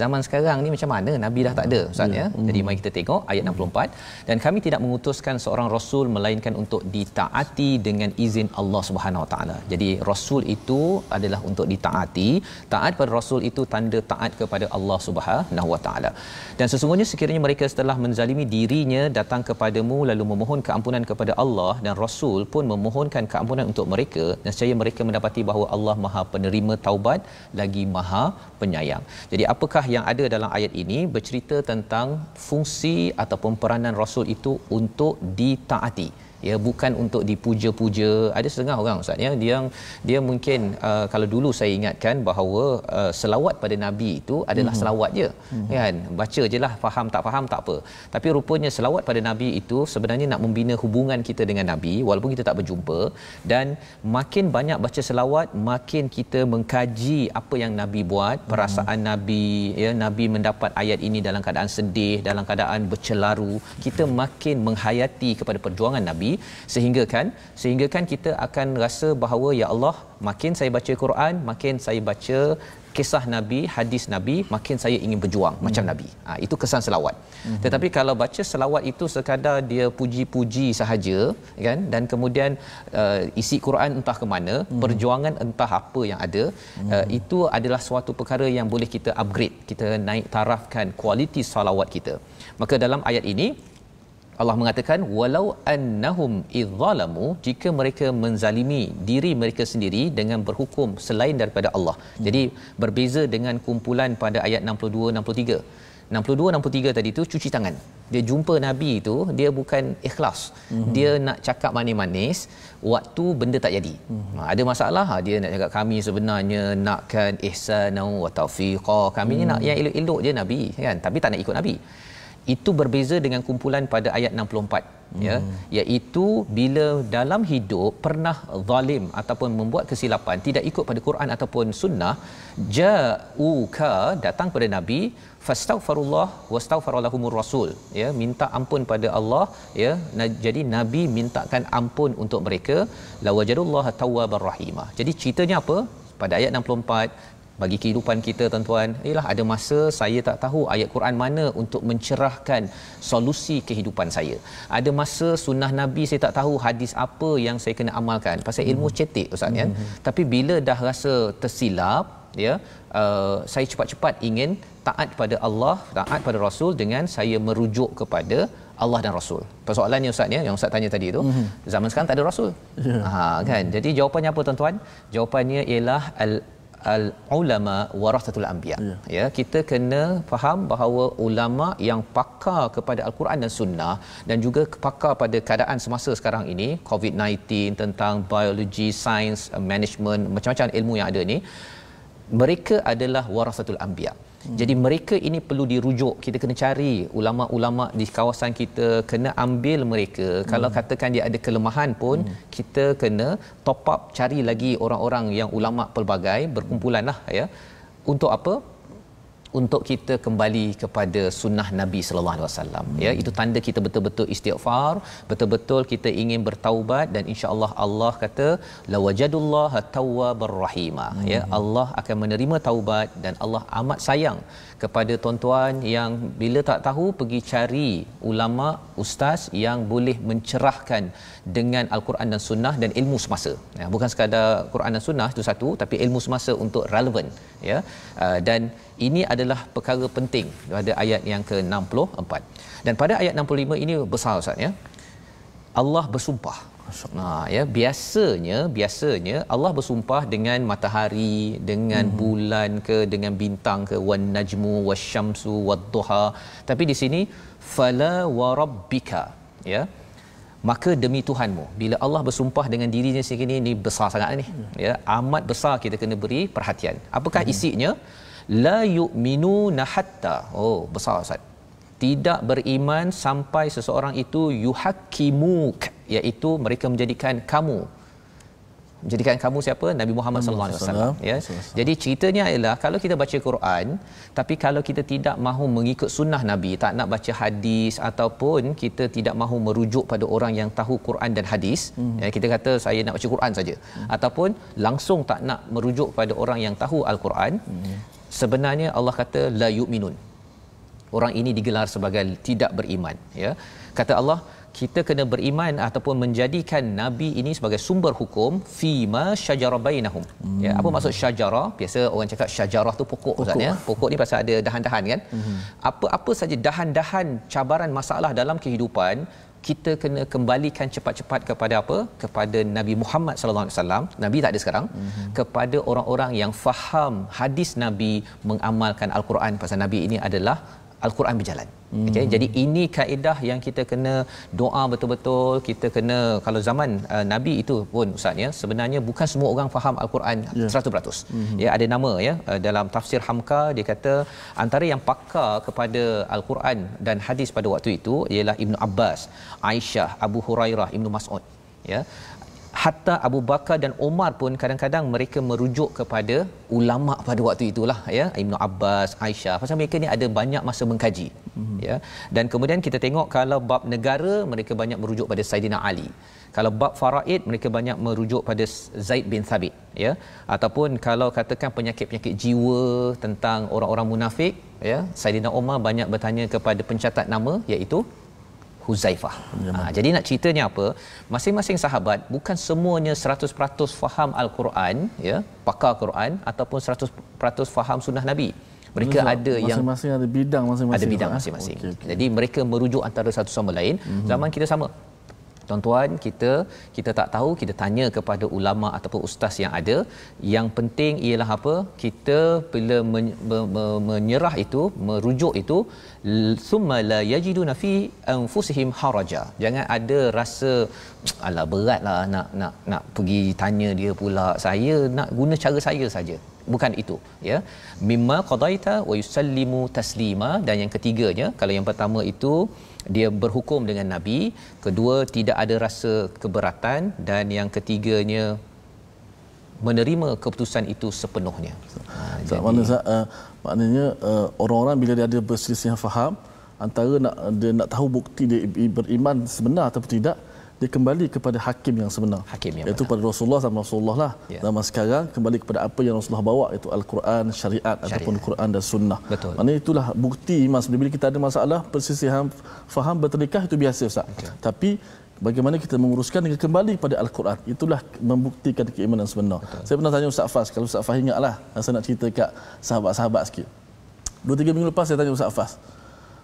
Zaman sekarang ni macam mana, Nabi dah tak ada Ustaz ya. Jadi mari kita tengok ayat 64. Dan kami tidak mengutuskan seorang Rasul melainkan untuk ditaati dengan izin Allah Subhanahu Wa Taala. Jadi Rasul itu adalah untuk ditaati. Taat pada Rasul itu tanda taat kepada Allah Subhanahu Wa Taala. Dan sesungguhnya sekiranya mereka setelah menzalimi dirinya datang kepadamu lalu memohon keampunan kepada Allah, dan Rasul pun memohonkan keampunan untuk mereka, nescaya mereka mendapati bahawa Allah Maha penerima taubat lagi Maha penyayang. Jadi apakah yang ada dalam ayat ini bercerita tentang fungsi ataupun peranan Rasul itu untuk ditaati. Ya, bukan untuk dipuja-puja. Ada setengah orang Ustaz ya, dia mungkin kalau dulu saya ingatkan bahawa selawat pada Nabi itu adalah selawat je kan, baca je lah, faham tak faham tak apa. Tapi rupanya selawat pada Nabi itu sebenarnya nak membina hubungan kita dengan Nabi walaupun kita tak berjumpa. Dan makin banyak baca selawat, makin kita mengkaji apa yang Nabi buat, perasaan Nabi ya, Nabi mendapat ayat ini dalam keadaan sedih, dalam keadaan bercelaru, kita makin menghayati kepada perjuangan Nabi, sehingga kan kita akan rasa bahawa ya Allah, makin saya baca Quran, makin saya baca kisah Nabi, hadis Nabi, makin saya ingin berjuang macam Nabi. Itu kesan selawat. Tetapi kalau baca selawat itu sekadar dia puji-puji sahaja kan, dan kemudian isi Quran entah ke mana, perjuangan entah apa yang ada, itu adalah suatu perkara yang boleh kita upgrade, kita naik tarafkan kualiti salawat kita. Maka dalam ayat ini Allah mengatakan walau annahum idzalamu, jika mereka menzalimi diri mereka sendiri dengan berhukum selain daripada Allah. Jadi berbeza dengan kumpulan pada ayat 62 63 tadi tu cuci tangan. Dia jumpa Nabi itu, dia bukan ikhlas. Dia nak cakap manis-manis, waktu benda tak jadi. Ada masalah, dia nak cakap kami sebenarnya nakkan ihsana wa taufiqa. Kami ni nak yang elok-elok je Nabi kan, tapi tak nak ikut Nabi. Itu berbeza dengan kumpulan pada ayat 64, ya, iaitu bila dalam hidup pernah zalim ataupun membuat kesilapan, tidak ikut pada Quran ataupun sunnah, ja'uka, datang pada nabi, fastaghfirullah wastaghfaralahumur rasul, ya, minta ampun pada Allah, ya. Jadi nabi mintakan ampun untuk mereka, lawajadullaha tawwabar rahimah. Jadi ceritanya apa? Pada ayat 64, bagi kehidupan kita tuan-tuan, ialah ada masa saya tak tahu ayat Quran mana untuk mencerahkan solusi kehidupan saya. Ada masa sunnah Nabi saya tak tahu hadis apa yang saya kena amalkan. Pasal ilmu cetek ustaz, kan. Tapi bila dah rasa tersilap, ya, saya cepat-cepat ingin taat pada Allah, taat pada Rasul dengan saya merujuk kepada Allah dan Rasul. Persoalannya ustaz, ya, yang ustaz tanya tadi tu, zaman sekarang tak ada Rasul. Kan. Jadi jawapannya apa tuan-tuan? Jawapannya ialah al-ulama warathatul anbiya. Ya, kita kena faham bahawa ulama yang pakar kepada al-Quran dan sunnah dan juga pakar pada keadaan semasa sekarang ini, COVID-19, tentang biologi, sains, management, macam-macam ilmu yang ada ni, mereka adalah warathatul anbiya. Jadi mereka ini perlu dirujuk. Kita kena cari ulama-ulama di kawasan kita, kena ambil mereka. Kalau katakan dia ada kelemahan pun, kita kena top up, cari lagi orang-orang yang ulama pelbagai, berkumpulanlah, ya. Untuk apa? Untuk kita kembali kepada sunnah Nabi sallallahu alaihi wasallam, ya. Itu tanda kita betul-betul istighfar, betul-betul kita ingin bertaubat, dan insya-Allah Allah kata lawajadullaha tawwabar rahimah, ya. Allah akan menerima taubat dan Allah amat sayang kepada tuan-tuan yang bila tak tahu pergi cari ulama, ustaz yang boleh mencerahkan dengan al-Quran dan sunnah dan ilmu semasa. Ya, bukan sekadar Quran dan sunnah itu satu, tapi ilmu semasa untuk relevan, ya. Dan ini adalah perkara penting pada ayat yang ke-64. Dan pada ayat 65 ini besar ustaz, ya. Allah bersumpah. Ya, biasanya Allah bersumpah dengan matahari, dengan bulan ke, dengan bintang ke, wan najmu wasyamsu wadduha. Tapi di sini fala warabbika, ya. Maka demi Tuhanmu. Bila Allah bersumpah dengan dirinya sendiri, ini besar sangat ni, ya. Amat besar, kita kena beri perhatian. Apakah isinya? La yu'minuna hatta. Oh, besar ustaz. Tidak beriman sampai seseorang itu yuhakkimuk, iaitu mereka menjadikan kamu siapa? Nabi Muhammad sallallahu alaihi wasallam, ya. Jadi ceritanya ialah kalau kita baca Quran, tapi kalau kita tidak mahu mengikut sunnah Nabi, tak nak baca hadis, ataupun kita tidak mahu merujuk pada orang yang tahu Quran dan hadis, ya, kita kata saya nak baca Quran saja, ataupun langsung tak nak merujuk pada orang yang tahu al-Quran, sebenarnya Allah kata la yu'minun. Orang ini digelar sebagai tidak beriman, ya. Kata Allah, kita kena beriman ataupun menjadikan nabi ini sebagai sumber hukum fima syajara bainahum. Ya, apa maksud syajara? Biasa orang cakap syajarah tu pokok ustaz, ya. Pokok ni pasal ada dahan-dahan, kan. Apa saja dahan-dahan cabaran masalah dalam kehidupan, kita kena kembalikan cepat-cepat kepada apa? Kepada Nabi Muhammad sallallahu alaihi wasallam. Nabi tak ada sekarang. Kepada orang-orang yang faham hadis Nabi, mengamalkan al-Quran, pasal Nabi ini adalah al-Quran berjalan. Okey, jadi ini kaedah yang kita kena doa betul-betul. Kita kena, kalau zaman Nabi itu pun ustaz, ya, sebenarnya bukan semua orang faham al-Quran 100%. Ya, ada nama, ya, dalam tafsir Hamka dia kata antara yang pakar kepada al-Quran dan hadis pada waktu itu ialah Ibnu Abbas, Aisyah, Abu Hurairah, Ibnu Mas'ud, ya. Hatta Abu Bakar dan Umar pun kadang-kadang mereka merujuk kepada ulama pada waktu itulah, ya, Ibnu Abbas, Aisyah, pasal mereka ni ada banyak masa mengkaji, ya. Dan kemudian kita tengok kalau bab negara, mereka banyak merujuk pada Saidina Ali. Kalau bab faraid, mereka banyak merujuk pada Zaid bin Thabit, ya. Ataupun kalau katakan penyakit-penyakit jiwa, tentang orang-orang munafik, ya, Saidina Umar banyak bertanya kepada pencatat nama, iaitu Huzaifah. Jadi nak ceritanya apa? Masing-masing sahabat bukan semuanya 100% faham al-Quran, ya, pakar Quran, ataupun 100% faham sunnah Nabi. Mereka ada yang masing-masing ada bidang masing-masing. Ada bidang masing-masing. Okay. Jadi mereka merujuk antara satu sama lain. Zaman kita sama. Tuan-tuan, kita tak tahu, kita tanya kepada ulama ataupun ustaz yang ada. Yang penting ialah apa? Kita bila menyerah itu, merujuk itu, summa la yajiduna fi anfusihim haraja. Jangan ada rasa alah beratlah nak pergi tanya dia pula. Saya nak guna cara saya saja. Bukan itu, ya. Mimma qadaita wa yusallimu taslima. Dan yang ketiganya, kalau yang pertama itu dia berhukum dengan Nabi, kedua tidak ada rasa keberatan, dan yang ketiganya menerima keputusan itu sepenuhnya. Maknanya orang-orang bila dia ada perselisihan faham antara dia nak tahu bukti dia beriman sebenar atau tidak, dia kembali kepada hakim yang sebenar. Hakim yang iaitu pada Rasulullah sama Rasulullah lah. Ya. Zaman sekarang kembali kepada apa yang Rasulullah bawa, iaitu Al-Quran, syariat ataupun Quran dan sunnah. Betul. Maknanya itulah bukti iman. Bila kita ada masalah perselisihan faham bertelikah, itu biasa, Ustaz. Okay. Tapi bagaimana kita menguruskan dengan kembali kepada Al-Quran, itulah membuktikan keimanan sebenar. Betul. Saya pernah tanya Ustaz Fas, kalau Ustaz Fas ingatlah, saya nak cerita kat sahabat-sahabat sikit. 2-3 minggu lepas saya tanya Ustaz Fas,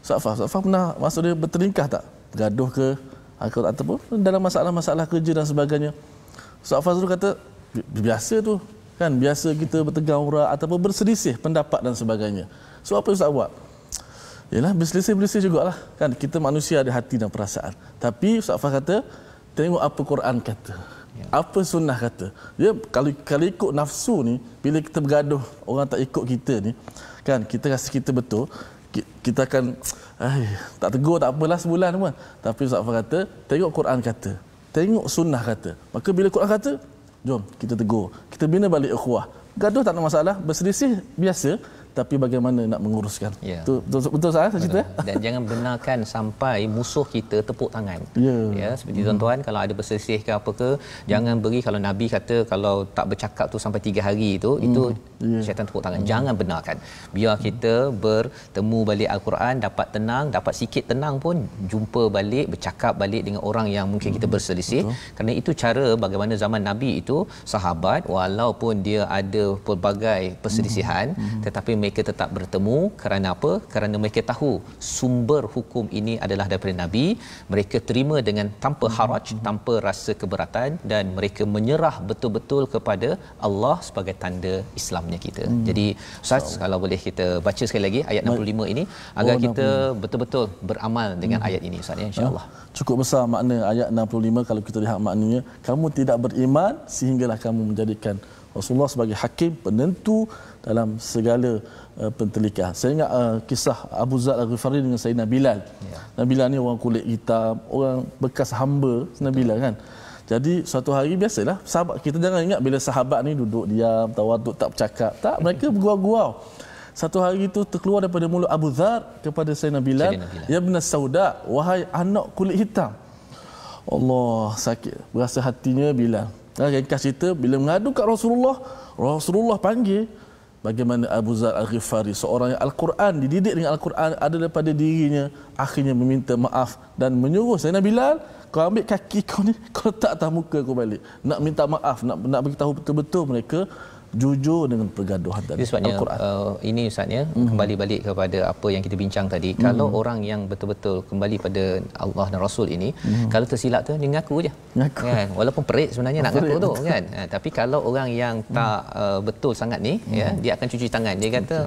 Ustaz Fas pernah masuk dia bertelingkah tak? Gaduh ke ataupun dalam masalah-masalah kerja dan sebagainya? Ustaz Fazrul kata biasa tu kan, biasa kita bertegang urat ataupun berselisih pendapat dan sebagainya. So apa Ustaz buat? Yalah, berselisih jugalah kan, kita manusia ada hati dan perasaan. Tapi Ustaz Faz kata tengok apa Quran kata, apa sunnah kata. Dia kalau ikut nafsu ni, bila kita bergaduh orang tak ikut kita ni kan, kita rasa kita betul, kita akan tak tegur tak apalah sebulan pun. Tapi Ustaz Faz kata tengok Quran kata, tengok sunnah kata. Maka bila Quran kata, jom kita tegur, kita bina balik ukhuwah. Gaduh tak ada masalah, berselisih biasa, tapi bagaimana nak menguruskan. Ya. Betul saya cerita. Dan jangan benarkan sampai musuh kita tepuk tangan. Ya, seperti tuan-tuan, kalau ada berselisih ke apa ke, jangan beri, kalau Nabi kata kalau tak bercakap tu sampai 3 hari itu syaitan tepuk tangan. Jangan benarkan. Biar kita bertemu balik Al-Quran, dapat tenang, dapat sikit tenang pun, jumpa balik, bercakap balik dengan orang yang mungkin kita berselisih. Kerana itu cara bagaimana zaman Nabi itu, sahabat walaupun dia ada pelbagai perselisihan, tetapi mereka tetap bertemu. Kerana apa? Kerana mereka tahu sumber hukum ini adalah daripada Nabi. Mereka terima dengan tanpa haraj, tanpa rasa keberatan, dan mereka menyerah betul-betul kepada Allah sebagai tanda Islamnya kita. Jadi Ustaz, kalau boleh kita baca sekali lagi ayat 65 ini agar kita betul-betul beramal dengan ayat ini, Ustaz, ya, insya-Allah. Cukup besar makna ayat 65 kalau kita lihat maknanya. Kamu tidak beriman sehinggalah kamu menjadikan Rasulullah sebagai hakim penentu dalam segala pentelika. Saya ingat kisah Abu Zar Al-Ghifari dengan Sayyidina Bilal. Nabi Bilal ni orang kulit hitam, orang bekas hamba Nabi Bilal kan. Jadi suatu hari biasalah sahabat, kita jangan ingat bila sahabat ni duduk diam, tawaduk, tak bercakap. Tak, mereka bergurau-gurau. Satu hari itu terkeluar daripada mulut Abu Zar kepada Sayyidina Bilal, ya ibn Sauda, wahai anak kulit hitam. Allah, sakit berasa hatinya Bilal. Ringkas cerita, bila mengadu kat Rasulullah panggil, bagaimana Abu Zar Al-Ghifari, seorang yang Al-Quran, dididik dengan Al-Quran ada daripada dirinya, akhirnya meminta maaf dan menyuruh Sayyidina Bilal, kau ambil kaki kau ni, kau letak atas muka kau balik, nak minta maaf, nak beritahu betul-betul mereka jujur dengan pergaduhan tadi. Sebabnya ini Ustaz, ya, kembali balik kepada apa yang kita bincang tadi. Kalau orang yang betul-betul kembali pada Allah dan Rasul ini, kalau tersilap tu dia ngaku je. Kan? Walaupun perit sebenarnya nak ngaku tu kan. Tapi kalau orang yang tak betul sangat ni, ya, dia akan cuci tangan. Dia kata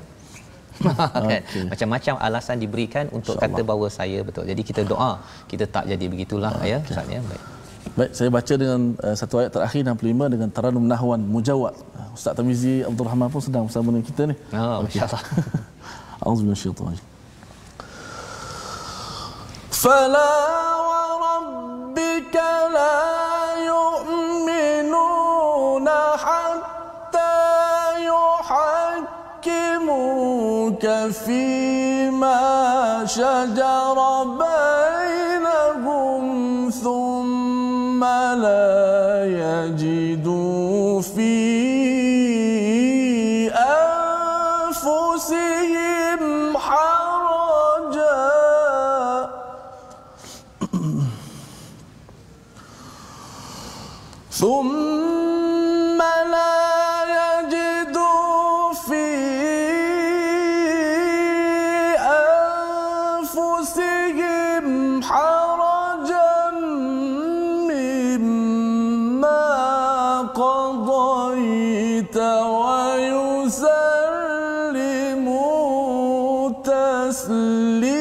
kan? Macam-macam alasan diberikan untuk kata bahawa saya betul. Jadi kita doa kita tak jadi begitulah, ya Ustaz, ya. Baik, saya baca dengan satu ayat terakhir 65 dengan taranum nahwan mujawad. Ustaz Tamizi Abdul Rahman pun sedang bersama dengan kita ni. Masya-Allah. Auzubillahi minasyaitanir. Fala wa rabbika la yu'minuna hatta yuhakkimuka fima shajara bainahum thumma la yajidu fi anfusihim haraja ثم لا يجدوا في أنفسهم وسلموا تسليما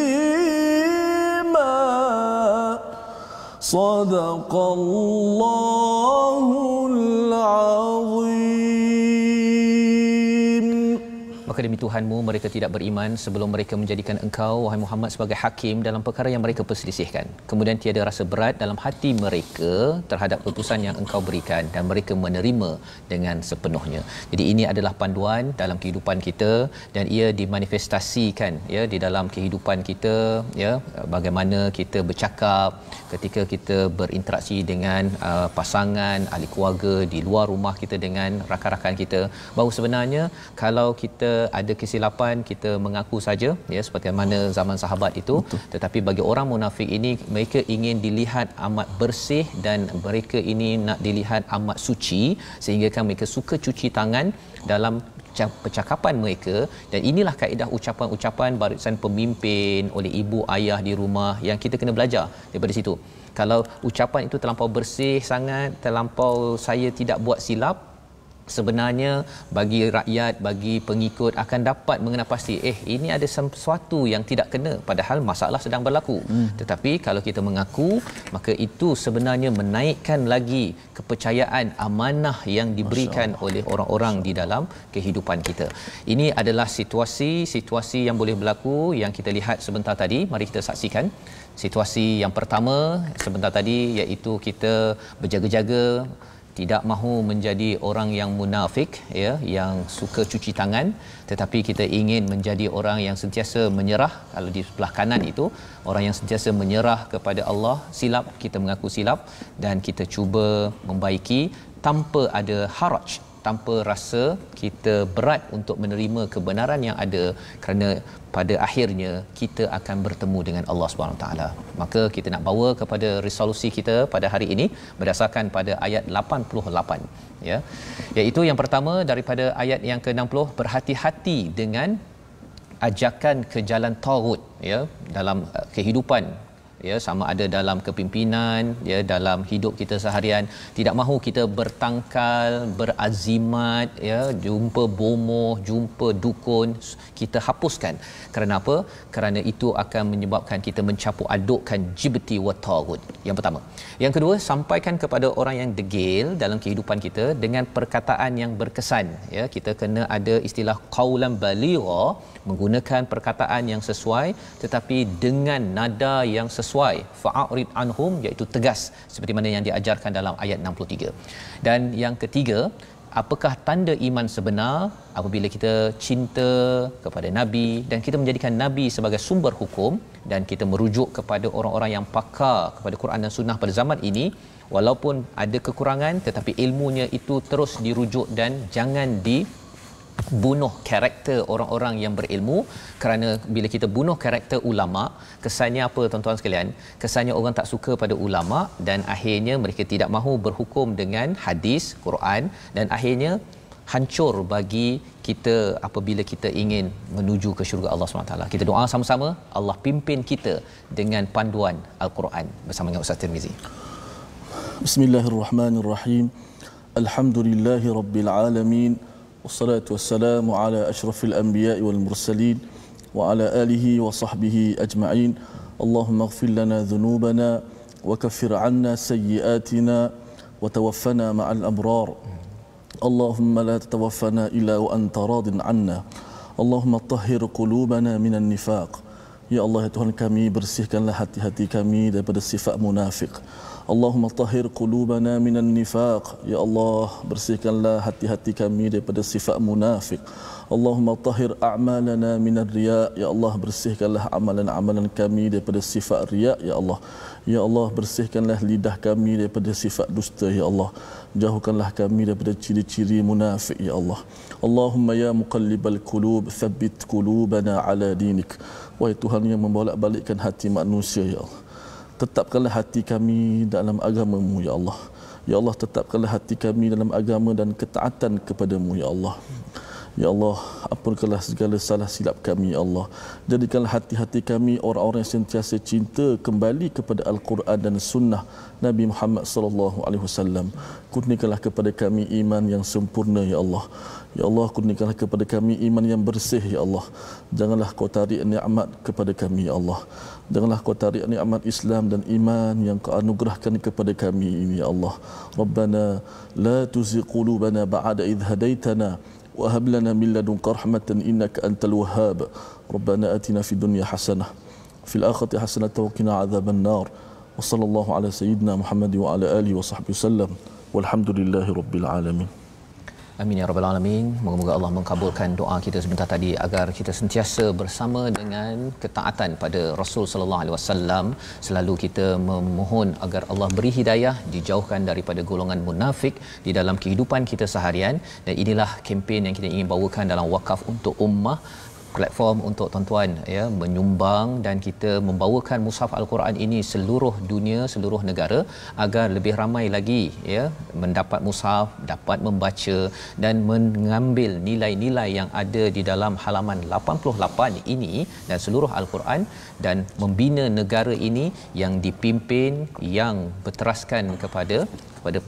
صدق الله العظيم. Maka demi Tuhanmu, mereka tidak beriman sebelum mereka menjadikan engkau, wahai Muhammad, sebagai hakim dalam perkara yang mereka perselisihkan. Kemudian tiada rasa berat dalam hati mereka terhadap keputusan yang engkau berikan dan mereka menerima dengan sepenuhnya. Jadi ini adalah panduan dalam kehidupan kita dan ia dimanifestasikan ya di dalam kehidupan kita ya, bagaimana kita bercakap ketika kita berinteraksi dengan pasangan, ahli keluarga, di luar rumah kita dengan rakan-rakan kita, bahawa sebenarnya kalau kita ada kesilapan kita mengaku saja ya, seperti mana zaman sahabat itu. Betul. Tetapi bagi orang munafik ini, mereka ingin dilihat amat bersih dan mereka ini nak dilihat amat suci, sehingga kan mereka suka cuci tangan dalam percakapan mereka. Dan inilah kaedah ucapan-ucapan barisan pemimpin oleh ibu ayah di rumah yang kita kena belajar daripada situ. Kalau ucapan itu terlampau bersih sangat, terlampau saya tidak buat silap, sebenarnya bagi rakyat, bagi pengikut akan dapat mengenal pasti ini ada sesuatu yang tidak kena, padahal masalah sedang berlaku. Tetapi kalau kita mengaku, maka itu sebenarnya menaikkan lagi kepercayaan amanah yang diberikan oleh orang-orang di dalam kehidupan kita. Ini adalah situasi yang boleh berlaku yang kita lihat sebentar tadi. Mari kita saksikan situasi yang pertama sebentar tadi, iaitu kita berjaga-jaga, tidak mahu menjadi orang yang munafik ya, yang suka cuci tangan, tetapi kita ingin menjadi orang yang sentiasa menyerah. Kalau di sebelah kanan itu orang yang sentiasa menyerah kepada Allah, silap kita mengaku silap dan kita cuba membaiki tanpa ada haraj, tanpa rasa kita berat untuk menerima kebenaran yang ada, kerana pada akhirnya kita akan bertemu dengan Allah Subhanahu taala. Maka kita nak bawa kepada resolusi kita pada hari ini berdasarkan pada ayat 88 ya. Iaitu yang pertama daripada ayat yang ke-60, berhati-hati dengan ajakan ke jalan taghut ya dalam kehidupan ya, sama ada dalam kepimpinan ya, dalam hidup kita seharian. Tidak mahu kita bertangkal, berazimat ya, jumpa bomoh, jumpa dukun, kita hapuskan. Kerana apa? Kerana itu akan menyebabkan kita mencampur adukkan jibti wa taghut. Yang pertama. Yang kedua, sampaikan kepada orang yang degil dalam kehidupan kita dengan perkataan yang berkesan ya. Kita kena ada istilah qaulan baligha, menggunakan perkataan yang sesuai tetapi dengan nada yang sesuai. Fa'arid anhum, iaitu tegas seperti mana yang diajarkan dalam ayat 63. Dan yang ketiga, apakah tanda iman sebenar? Apabila kita cinta kepada Nabi dan kita menjadikan Nabi sebagai sumber hukum dan kita merujuk kepada orang-orang yang pakar kepada Quran dan Sunnah pada zaman ini, walaupun ada kekurangan tetapi ilmunya itu terus dirujuk dan jangan bunuh karakter orang-orang yang berilmu. Kerana bila kita bunuh karakter ulama, kesannya apa tuan-tuan sekalian? Kesannya orang tak suka pada ulama dan akhirnya mereka tidak mahu berhukum dengan hadis, Quran, dan akhirnya hancur bagi kita apabila kita ingin menuju ke syurga Allah SWT. Kita doa sama-sama, Allah pimpin kita dengan panduan Al-Quran bersama dengan Ustaz Tirmizi. Bismillahirrahmanirrahim. Alhamdulillahi rabbil alamin. Wassalatu wassalamu ala ashrafil anbiya'i wal mursalin wa ala alihi wa sahbihi ajma'in. Allahumma ighfir lana dhunubana wa kaffir 'anna sayyi'atina wa tawaffana ma'al abrar. Allahumma la tatawaffana illa wa anta radin 'anna. Allahumma tahhir qulubana minan nifaq. Ya Allah, ya Tuhan kami, bersihkanlah hati-hati kami daripada sifat munafik. Allahumma tahhir qulubana minan nifaq. Ya Allah, bersihkanlah hati-hati kami daripada sifat munafik. Allahumma tahhir a'malana minar riya. Ya Allah, bersihkanlah amalan-amalan kami daripada sifat riya. Ya Allah, ya Allah, bersihkanlah lidah kami daripada sifat dusta. Ya Allah, jauhkanlah kami daripada ciri-ciri munafik. Ya Allah, Allahumma ya muqallibal qulub, thabbit qulubana ala dinik. Wahai Tuhan yang membolak-balikkan hati manusia, ya Allah, tetapkanlah hati kami dalam agama-Mu, ya Allah. Ya Allah, tetapkanlah hati kami dalam agama dan ketaatan kepadamu, ya Allah. Ya Allah, ampunkanlah segala salah silap kami, ya Allah. Jadikanlah hati-hati kami orang-orang yang sentiasa cinta kembali kepada Al-Quran dan Sunnah Nabi Muhammad sallallahu alaihi wasallam. Kurniakanlah kepada kami iman yang sempurna, ya Allah. Ya Allah, kurniakanlah kepada kami iman yang bersih ya Allah. Janganlah kau tarik nikmat kepada kami ya Allah. Janganlah kau tarik nikmat Islam dan iman yang kau anugerahkan kepada kami ini ya Allah. Rabbana la tuzigh qulubana ba'da idh hadaitana wa hab lana min ladunka rahmatan innaka antal wahhab. Rabbana atina fid dunya hasanah fil akhirati hasanah wa qina adzaban nar. Wa sallallahu ala sayyidina Muhammad wa ala alihi wa sahbihi wasallam. Walhamdulillahi rabbil alamin. Amin ya rabbal alamin. Moga-moga Allah mengabulkan doa kita sebentar tadi agar kita sentiasa bersama dengan ketaatan pada Rasul sallallahu alaihi wasallam. Selalu kita memohon agar Allah beri hidayah, dijauhkan daripada golongan munafik di dalam kehidupan kita seharian. Dan inilah kempen yang kita ingin bawakan dalam Wakaf untuk Ummah, platform untuk tuan-tuan ya menyumbang, dan kita membawakan mushaf al-Quran ini seluruh dunia, seluruh negara, agar lebih ramai lagi ya mendapat mushaf, dapat membaca dan mengambil nilai-nilai yang ada di dalam halaman 88 ini dan seluruh al-Quran, dan membina negara ini yang dipimpin, yang berteraskan kepada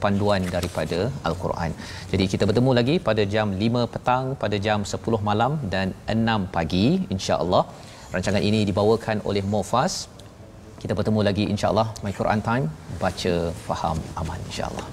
panduan daripada Al-Quran. Jadi kita bertemu lagi pada jam 5 petang, pada jam 10 malam dan 6 pagi insya-Allah. Rancangan ini dibawakan oleh Mofas. Kita bertemu lagi insya-Allah. My Quran Time, baca, faham, aman insya-Allah.